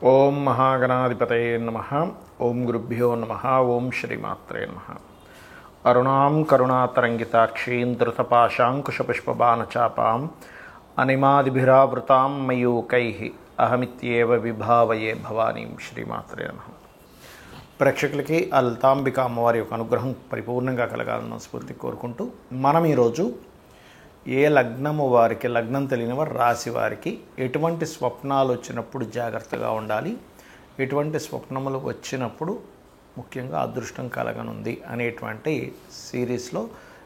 ఓం మహాగణాధిపతయే నమః. ఓం గురుభ్యో నమః. ఓం శ్రీమాత్రే నమః. అరుణాం కరుణాతరంగితాక్షీం ధృతపాశాంకుశపుష్పబాణచాపాం అనిమాదిభిరావృతాం మయూకైః అహమిత్యేవ విభావయే భవానీం. శ్రీమాత్రే నమః. ప్రేక్షకులకి ఆ లలితాంబిక అమ్మవారి యొక్క అనుగ్రహం పరిపూర్ణంగా కలగాలని మనస్ఫూర్తి కోరుకుంటూ మనం ఈరోజు ఏ లగ్నము వారికి, లగ్నం తెలియని వారు, రాశి వారికి ఎటువంటి స్వప్నాలు వచ్చినప్పుడు జాగ్రత్తగా ఉండాలి, ఎటువంటి స్వప్నములు వచ్చినప్పుడు ముఖ్యంగా అదృష్టం కలగనుంది అనేటువంటి సిరీస్లో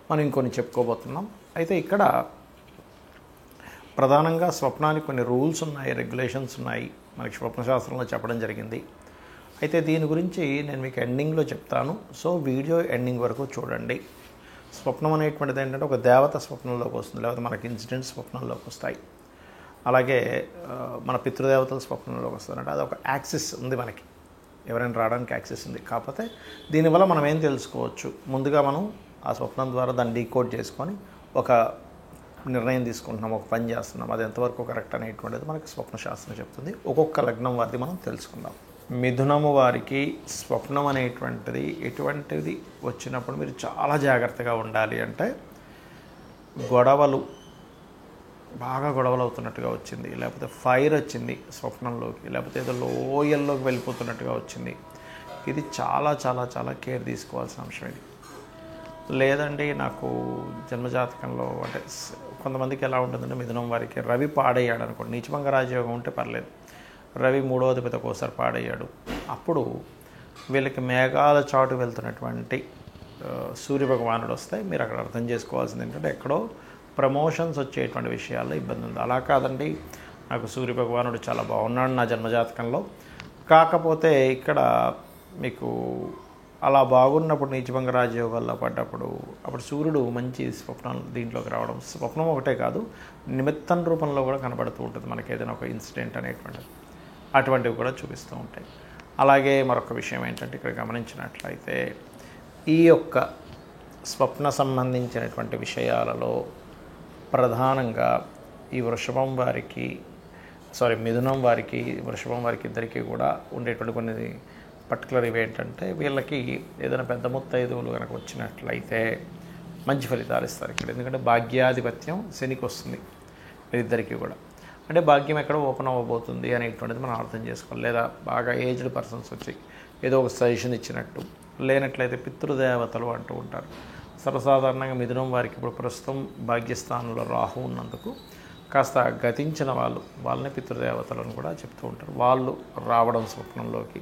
మనం ఇంకొన్ని చెప్పుకోబోతున్నాం. అయితే ఇక్కడ ప్రధానంగా స్వప్నానికి కొన్ని రూల్స్ ఉన్నాయి, రెగ్యులేషన్స్ ఉన్నాయి, మనకి స్వప్నశాస్త్రంలో చెప్పడం జరిగింది. అయితే దీని గురించి నేను మీకు ఎండింగ్లో చెప్తాను. సో వీడియో ఎండింగ్ వరకు చూడండి. స్వప్నం అనేటువంటిది ఏంటంటే ఒక దేవత స్వప్నంలోకి వస్తుంది, లేకపోతే మనకి ఇన్సిడెంట్స్ స్వప్నంలోకి వస్తాయి. అలాగే మన పితృదేవతల స్వప్నంలోకి వస్తుందంటే అది ఒక యాక్సిస్ ఉంది, మనకి ఎవరైనా రావడానికి యాక్సిస్ ఉంది. కాకపోతే దీనివల్ల మనం ఏం తెలుసుకోవచ్చు, ముందుగా మనం ఆ స్వప్నం ద్వారా దాన్ని డీకోడ్ చేసుకొని ఒక నిర్ణయం తీసుకుంటున్నాం, ఒక పని చేస్తున్నాం, అది ఎంతవరకు కరెక్ట్ అనేటువంటిది మనకి స్వప్నశాస్త్రం చెప్తుంది. ఒక్కొక్క లగ్నం వారిది మనం తెలుసుకుందాం. మిథునము వారికి స్వప్నం అనేటువంటిది ఎటువంటిది వచ్చినప్పుడు మీరు చాలా జాగ్రత్తగా ఉండాలి అంటే, గొడవలు బాగా గొడవలు అవుతున్నట్టుగా వచ్చింది, లేకపోతే ఫైర్ వచ్చింది స్వప్నంలోకి, లేకపోతే ఏదో లోయల్లోకి వెళ్ళిపోతున్నట్టుగా వచ్చింది, ఇది చాలా చాలా చాలా కేర్ తీసుకోవాల్సిన అంశం. ఇది లేదండి నాకు జన్మజాతకంలో అంటే కొంతమందికి ఎలా ఉంటుందంటే, మిథునం వారికి రవి పాడయ్యాడు అనుకోండి, నీచభంగ రాజయోగం ఉంటే పర్లేదు, రవి 3వ అధిపతి ఒకసారి పాడయ్యాడు, అప్పుడు వీళ్ళకి మేఘాల చాటు వెళ్తున్నటువంటి సూర్యభగవానుడు వస్తే మీరు అక్కడ అర్థం చేసుకోవాల్సింది ఏంటంటే, ఎక్కడో ప్రమోషన్స్ వచ్చేటువంటి విషయాల్లో ఇబ్బంది ఉంది. అలా కాదండి, నాకు సూర్యభగవానుడు చాలా బాగున్నాడు నా జన్మజాతకంలో, కాకపోతే ఇక్కడ మీకు అలా బాగున్నప్పుడు నీచభంగ రాజయోగాల్లో పడ్డప్పుడు అప్పుడు సూర్యుడు మంచి స్వప్నం దీంట్లోకి రావడం, స్వప్నం ఒకటే కాదు నిమిత్తం రూపంలో కూడా కనబడుతూ ఉంటుంది మనకి ఏదైనా ఒక ఇన్సిడెంట్ అనేటువంటిది, అటువంటివి కూడా చూపిస్తూ ఉంటాయి. అలాగే మరొక విషయం ఏంటంటే, ఇక్కడ గమనించినట్లయితే ఈ యొక్క స్వప్న సంబంధించినటువంటి విషయాలలో ప్రధానంగా ఈ మిథునం వారికి, వృషభం వారికి ఇద్దరికీ కూడా ఉండేటువంటి కొన్ని పర్టికులర్ ఇవి ఏంటంటే, వీళ్ళకి ఏదైనా పెద్ద ముత్తైదువులు కనుక వచ్చినట్లయితే మంచి ఫలితాలు ఇస్తారు ఇక్కడ. ఎందుకంటే భాగ్యాధిపత్యం శనికి వస్తుంది ఇద్దరికీ కూడా, అంటే భాగ్యం ఎక్కడ ఓపెన్ అవ్వబోతుంది అనేటువంటిది మనం అర్థం చేసుకోవాలి. లేదా బాగా ఏజ్డ్ పర్సన్స్ వచ్చి ఏదో ఒక సజెషన్ ఇచ్చినట్టు, లేనట్లయితే పితృదేవతలు అంటూ ఉంటారు. సర్వసాధారణంగా మిథునం వారికి ఇప్పుడు ప్రస్తుతం భాగ్యస్థానంలో రాహు ఉన్నందుకు కాస్త గతించిన వాళ్ళని పితృదేవతలను కూడా చెప్తూ ఉంటారు. వాళ్ళు రావడం స్వప్నంలోకి,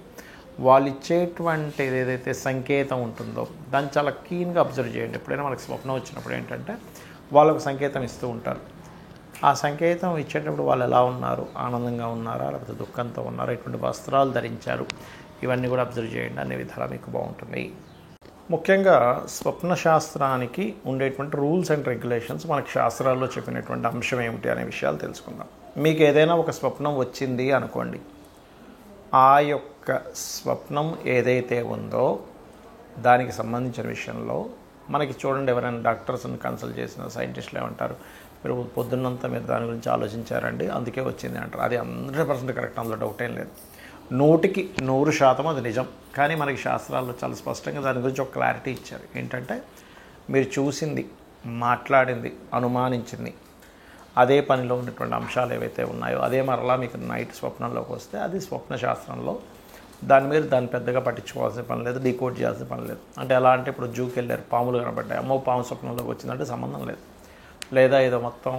వాళ్ళు ఇచ్చేటువంటి ఏదైతే సంకేతం ఉంటుందో దాన్ని చాలా క్లీన్గా అబ్జర్వ్ చేయండి. ఎప్పుడైనా మనకి స్వప్నం వచ్చినప్పుడు ఏంటంటే వాళ్ళకు సంకేతం ఇస్తూ ఉంటారు. ఆ సంకేతం ఇచ్చేటప్పుడు వాళ్ళు ఎలా ఉన్నారు, ఆనందంగా ఉన్నారా లేకపోతే దుఃఖంతో ఉన్నారా, ఎటువంటి వస్త్రాలు ధరించారు, ఇవన్నీ కూడా అబ్జర్వ్ చేయండి. అనే విధాలు మీకు బాగుంటుంది. ముఖ్యంగా స్వప్న శాస్త్రానికి ఉండేటువంటి రూల్స్ అండ్ రెగ్యులేషన్స్, మనకి శాస్త్రాల్లో చెప్పినటువంటి అంశం ఏమిటి అనే విషయాలు తెలుసుకుందాం. మీకు ఏదైనా ఒక స్వప్నం వచ్చింది అనుకోండి, ఆ యొక్క స్వప్నం ఏదైతే ఉందో దానికి సంబంధించిన విషయంలో మనకి చూడండి, ఎవరైనా డాక్టర్స్ని కన్సల్ట్ చేసిన సైంటిస్టులు ఏమంటారు, మీరు పొద్దున్నంతా మీరు దాని గురించి ఆలోచించారండి అందుకే వచ్చింది అంటారు. అది 100% కరెక్ట్, అందులో డౌట్ ఏం లేదు, 100% అది నిజం. కానీ మనకి శాస్త్రాల్లో చాలా స్పష్టంగా దాని గురించి ఒక క్లారిటీ ఇచ్చారు. ఏంటంటే, మీరు చూసింది, మాట్లాడింది, అనుమానించింది, అదే పనిలో ఉన్నటువంటి అంశాలు ఏవైతే ఉన్నాయో అదే మరలా మీకు నైట్ స్వప్నంలోకి వస్తే అది స్వప్న శాస్త్రంలో దాన్ని పెద్దగా పట్టించుకోవాల్సిన పని లేదు, డీకోడ్ చేయాల్సిన పని లేదు. అంటే ఎలా అంటే, ఇప్పుడు జూకి వెళ్ళారు, పాములు కనబడ్డాయి, అమ్మో పాము స్వప్నంలోకి వచ్చిందంటే సంబంధం లేదు. లేదా ఏదో మొత్తం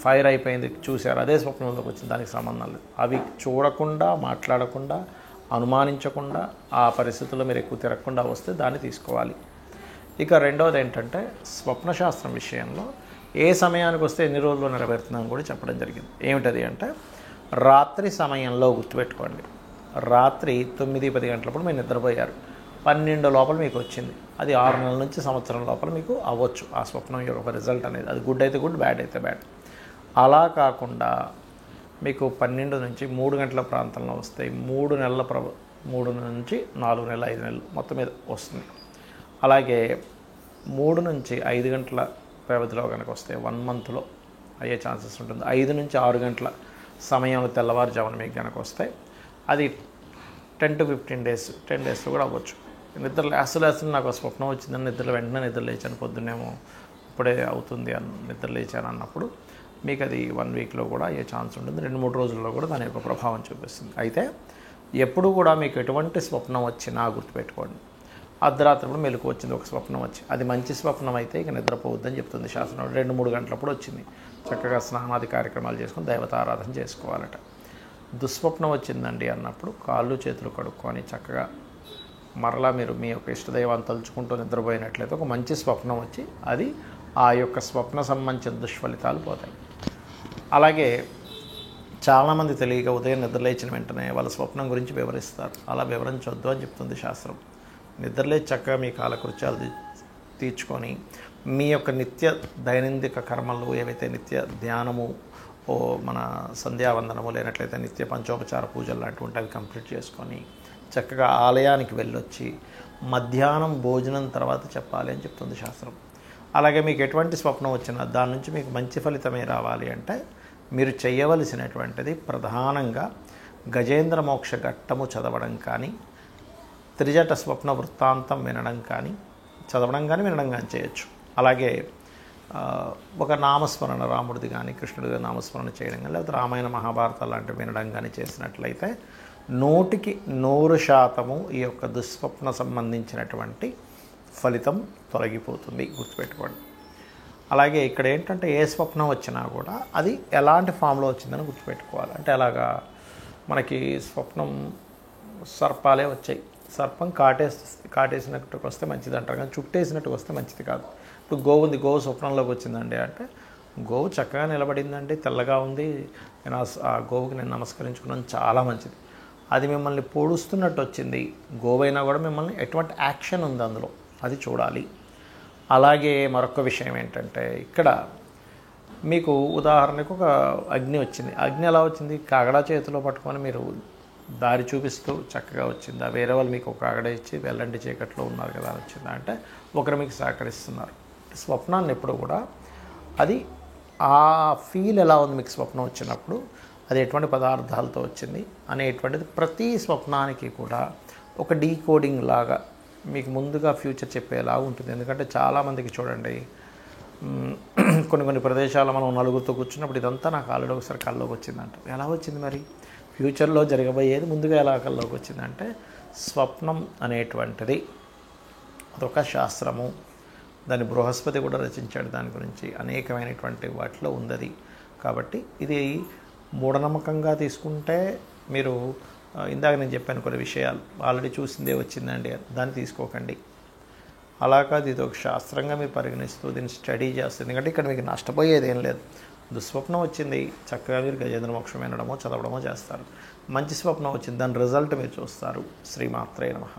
ఫైర్ అయిపోయింది చూశారు, అదే స్వప్నంలోకి వచ్చింది, దానికి సంబంధం లేదు. అవి చూడకుండా, మాట్లాడకుండా, అనుమానించకుండా, ఆ పరిస్థితుల్లో మీరు ఎక్కువ తిరగకుండా వస్తే దాన్ని తీసుకోవాలి. ఇక రెండవది ఏంటంటే, స్వప్నశాస్త్రం విషయంలో ఏ సమయానికి వస్తే ఎన్ని రోజుల్లో నెరవేరుతుందని కూడా చెప్పడం జరిగింది. ఏమిటది అంటే, రాత్రి సమయంలో గుర్తుపెట్టుకోండి, రాత్రి 9-10 గంటలప్పుడు మీరు నిద్రపోయారు, 12 లోపల మీకు వచ్చింది, అది 6 నెలల నుంచి సంవత్సరం లోపల మీకు అవ్వచ్చు ఆ స్వప్నం యొక్క రిజల్ట్ అనేది. అది గుడ్ అయితే గుడ్, బ్యాడ్ అయితే బ్యాడ్. అలా కాకుండా మీకు 12 నుంచి 3 గంటల ప్రాంతంలో వస్తాయి, 3 నుంచి 4 నెలలు, 5 నెలలు మొత్తం మీద వస్తుంది. అలాగే 3 నుంచి 5 గంటల వ్యవధిలో కనుక వస్తే 1 మంత్లో అయ్యే ఛాన్సెస్ ఉంటుంది. 5 నుంచి 6 గంటల సమయంలో తెల్లవారుజామున మీకు కనుక వస్తే అది 10 to 15 days 10 daysలో కూడా అవ్వచ్చు. నిద్ర అసలు నాకు స్వప్నం వచ్చిందని వెంటనే నిద్ర లేచాను, పొద్దున్నేమో ఇప్పుడే అవుతుంది అని నిద్ర లేచాను అన్నప్పుడు మీకు అది 1 weekలో కూడా అయ్యే ఛాన్స్ ఉంటుంది. 2-3 రోజుల్లో కూడా దాని యొక్క ప్రభావం చూపిస్తుంది. అయితే ఎప్పుడు కూడా మీకు ఎటువంటి స్వప్నం వచ్చినా గుర్తుపెట్టుకోండి, అర్ధరాత్రి కూడా మెలకు వచ్చింది ఒక స్వప్నం వచ్చి, అది మంచి స్వప్నం అయితే ఇక నిద్రపోవద్దని చెప్తుంది శాస్త్రం. 2-3 గంటలప్పుడు వచ్చింది, చక్కగా స్నానాది కార్యక్రమాలు చేసుకొని దైవతారాధన చేసుకోవాలట. దుస్వప్నం వచ్చిందండి అన్నప్పుడు కాళ్ళు చేతులు కడుక్కొని చక్కగా మరలా మీరు మీ యొక్క ఇష్టదైవాన్ని తలుచుకుంటూ నిద్రపోయినట్లయితే ఒక మంచి స్వప్నం వచ్చి అది ఆ యొక్క స్వప్న సంబంధించిన దుష్ఫలితాలు పోతాయి. అలాగే చాలామంది తెలియక ఉదయం నిద్రలేచిన వెంటనే వాళ్ళ స్వప్నం గురించి వివరిస్తారు. అలా వివరించొద్దు అని చెప్తుంది శాస్త్రం. నిద్రలేచి చక్కగా మీ కాలకృత్యాలు తీర్చుకొని మీ యొక్క నిత్య దైనందిక కర్మలు ఏవైతే నిత్య ధ్యానము మన సంధ్యావందనము లేనట్లయితే నిత్య పంచోపచార పూజలు లాంటివి ఉంటాయి, అవి కంప్లీట్ చేసుకొని చక్కగా ఆలయానికి వెళ్ళొచ్చి మధ్యాహ్నం భోజనం తర్వాత చెప్పాలి అని చెప్తుంది శాస్త్రం. అలాగే మీకు ఎటువంటి స్వప్నం వచ్చినా దాని నుంచి మీకు మంచి ఫలితమే రావాలి అంటే మీరు చేయవలసినటువంటిది ప్రధానంగా గజేంద్ర మోక్ష ఘట్టము చదవడం కానీ, త్రిజట స్వప్న వృత్తాంతం వినడం కానీ, చదవడం కానీ వినడం కానీ చేయొచ్చు. అలాగే ఒక నామస్మరణ రాముడిది కానీ కృష్ణుడిది నామస్మరణ చేయడం కానీ, లేకపోతే రామాయణ మహాభారతాలు లాంటివి వినడం కానీ చేసినట్లయితే 100% ఈ యొక్క దుస్వప్న సంబంధించినటువంటి ఫలితం తొలగిపోతుంది, గుర్తుపెట్టుకోండి. అలాగే ఇక్కడ ఏంటంటే ఏ స్వప్నం వచ్చినా కూడా అది ఎలాంటి ఫామ్లో వచ్చిందని గుర్తుపెట్టుకోవాలి. అంటే అలాగా మనకి స్వప్నం సర్పాలే వచ్చాయి, సర్పం కాటేసినట్టుకు వస్తే మంచిది అంటారు, కానీ చుట్టేసినట్టుకు వస్తే మంచిది కాదు. ఇప్పుడు గోవు ఉంది, గోవు స్వప్నంలోకి వచ్చిందండి అంటే గోవు చక్కగా నిలబడిందండి, తెల్లగా ఉంది, నేను ఆ గోవుకి నేను నమస్కరించుకున్నాను, చాలా మంచిది. అది మిమ్మల్ని పొడుస్తున్నట్టు వచ్చింది, గోవైనా కూడా మిమ్మల్ని ఎటువంటి యాక్షన్ ఉంది అందులో అది చూడాలి. అలాగే మరొక విషయం ఏంటంటే ఇక్కడ మీకు ఉదాహరణకు ఒక అగ్ని వచ్చింది, అగ్ని ఎలా వచ్చింది, కాగడా చేతిలో పట్టుకొని మీరు దారి చూపిస్తూ చక్కగా వచ్చిందా, వేరే వాళ్ళు మీకు ఒక కాగడ ఇచ్చి వెళ్ళండి చీకట్లో ఉన్నారు కదా అని వచ్చిందా అంటే ఒకరు మీకు సహకరిస్తున్నారు. స్వప్నాన్ని ఎప్పుడు కూడా అది ఆ ఫీల్ ఎలా ఉంది మీకు స్వప్నం వచ్చినప్పుడు, అది ఎటువంటి పదార్థాలతో వచ్చింది అనేటువంటిది ప్రతి స్వప్నానికి కూడా ఒక డీకోడింగ్ లాగా మీకు ముందుగా ఫ్యూచర్ చెప్పేలా ఉంటుంది. ఎందుకంటే చాలామందికి చూడండి కొన్ని ప్రదేశాల్లో మనం నలుగురితో కూర్చున్నప్పుడు ఇదంతా నాకు ఆల్రెడీ ఒకసారి కల్లోకి వచ్చిందంట. ఎలా వచ్చింది మరి, ఫ్యూచర్లో జరగబోయేది ముందుగా ఎలా కల్లోకి వచ్చిందంటే స్వప్నం అనేటువంటిది అదొక శాస్త్రము, దాన్ని బృహస్పతి కూడా రచించాడు, దాని గురించి అనేకమైనటువంటి వాటిలో ఉంది. కాబట్టి ఇది మూఢనమ్మకంగా తీసుకుంటే మీరు ఇందాక నేను చెప్పాను కొన్ని విషయాలు ఆల్రెడీ చూసిందే వచ్చిందండి దాన్ని తీసుకోకండి. అలా కాదు, ఇది ఒక శాస్త్రంగా మీరు పరిగణిస్తూ దీన్ని స్టడీ చేస్తుంది. ఎందుకంటే ఇక్కడ మీకు నష్టపోయేది ఏం లేదు. దుస్వప్నం వచ్చింది, చక్కగా మీరు గజేంద్ర మోక్షం వినడమో చదవడమో చేస్తారు. మంచి స్వప్నం వచ్చింది, దాని రిజల్ట్ మీరు చూస్తారు. శ్రీమాత్రే నమః.